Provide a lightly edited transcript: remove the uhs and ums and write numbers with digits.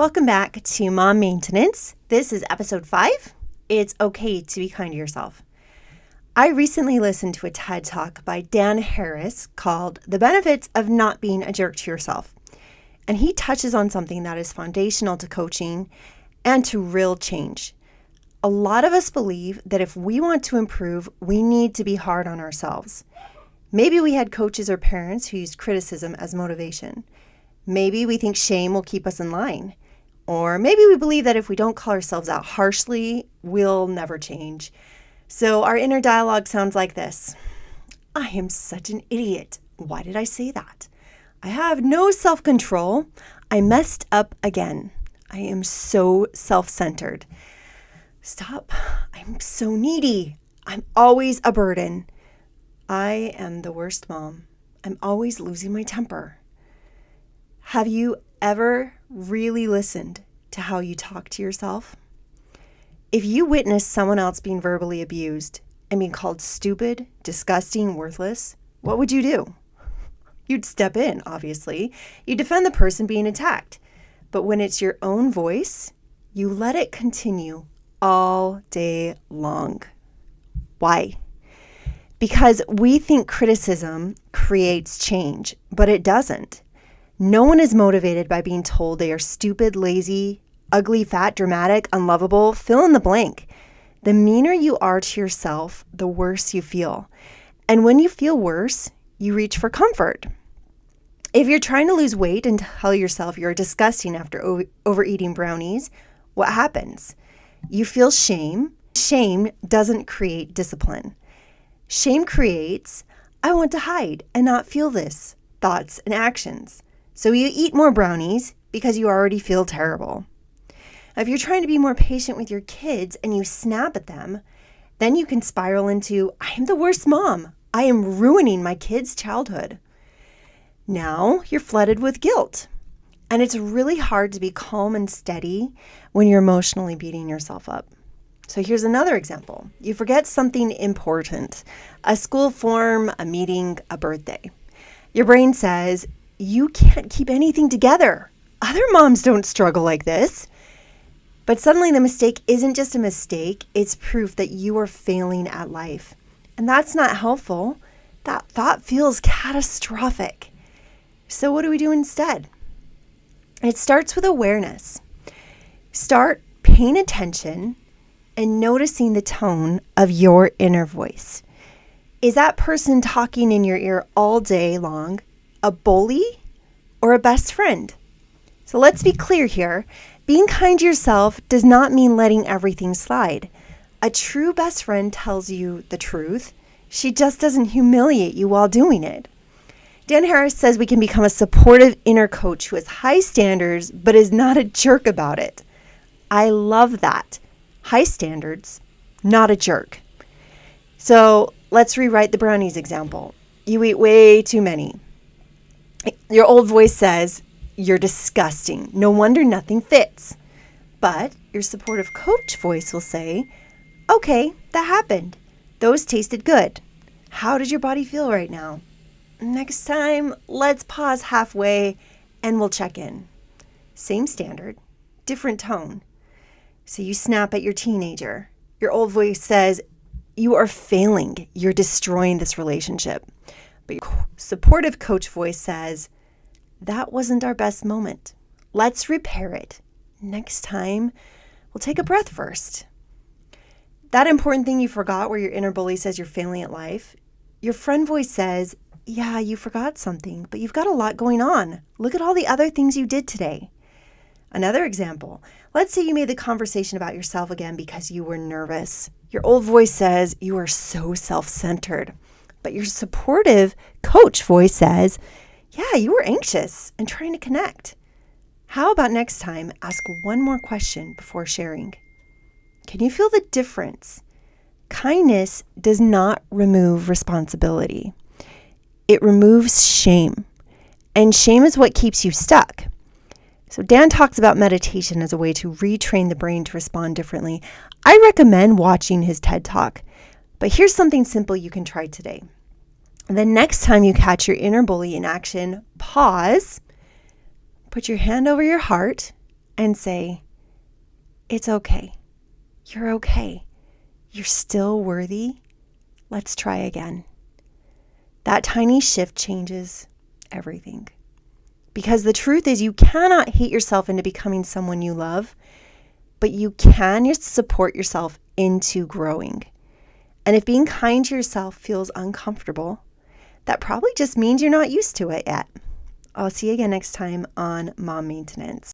Welcome back to Mom Maintenance. This is episode 5. It's okay to be kind to yourself. I recently listened to a TED Talk by Dan Harris called The Benefits of Not Being a Jerk to Yourself. And he touches on something that is foundational to coaching and to real change. A lot of us believe that if we want to improve, we need to be hard on ourselves. Maybe we had coaches or parents who used criticism as motivation. Maybe we think shame will keep us in line. Or maybe we believe that if we don't call ourselves out harshly, we'll never change. So our inner dialogue sounds like this. I am such an idiot. Why did I say that? I have no self-control. I messed up again. I am so self-centered. Stop. I'm so needy. I'm always a burden. I am the worst mom. I'm always losing my temper. Have you ever really listened to how you talk to yourself? If you witnessed someone else being verbally abused and being called stupid, disgusting, worthless, what would you do? You'd step in, obviously. You defend the person being attacked. But when it's your own voice, you let it continue all day long. Why? Because we think criticism creates change, but it doesn't. No one is motivated by being told they are stupid, lazy, ugly, fat, dramatic, unlovable, fill in the blank. The meaner you are to yourself, the worse you feel. And when you feel worse, you reach for comfort. If you're trying to lose weight and tell yourself you're disgusting after overeating brownies, what happens? You feel shame. Shame doesn't create discipline. Shame creates, I want to hide and not feel this, thoughts and actions. So you eat more brownies because you already feel terrible. If you're trying to be more patient with your kids and you snap at them, then you can spiral into, I am the worst mom. I am ruining my kids' childhood. Now you're flooded with guilt. And it's really hard to be calm and steady when you're emotionally beating yourself up. So here's another example. You forget something important, a school form, a meeting, a birthday. Your brain says, you can't keep anything together. Other moms don't struggle like this. But suddenly the mistake isn't just a mistake, it's proof that you are failing at life. And that's not helpful. That thought feels catastrophic. So what do we do instead? It starts with awareness. Start paying attention and noticing the tone of your inner voice. Is that person talking in your ear all day long a bully or a best friend? So let's be clear here. Being kind to yourself does not mean letting everything slide. A true best friend tells you the truth. She just doesn't humiliate you while doing it. Dan Harris says we can become a supportive inner coach who has high standards but is not a jerk about it. I love that. High standards, not a jerk. So let's rewrite the brownies example. You eat way too many. Your old voice says, you're disgusting. No wonder nothing fits. But your supportive coach voice will say, okay, that happened. Those tasted good. How does your body feel right now? Next time, let's pause halfway and we'll check in. Same standard, different tone. So you snap at your teenager. Your old voice says, you are failing. You're destroying this relationship. But your supportive coach voice says, that wasn't our best moment. Let's repair it. Next time, we'll take a breath first. That important thing you forgot where your inner bully says you're failing at life, your friend voice says, yeah, you forgot something, but you've got a lot going on. Look at all the other things you did today. Another example, let's say you made the conversation about yourself again because you were nervous. Your old voice says you are so self-centered, but your supportive coach voice says, yeah, you were anxious and trying to connect. How about next time, ask one more question before sharing? Can you feel the difference? Kindness does not remove responsibility. It removes shame. And shame is what keeps you stuck. So Dan talks about meditation as a way to retrain the brain to respond differently. I recommend watching his TED Talk. But here's something simple you can try today. The next time you catch your inner bully in action, pause, put your hand over your heart, and say, it's okay. You're okay. You're still worthy. Let's try again. That tiny shift changes everything. Because the truth is, you cannot hate yourself into becoming someone you love, but you can just support yourself into growing. And if being kind to yourself feels uncomfortable, that probably just means you're not used to it yet. I'll see you again next time on Mom Maintenance.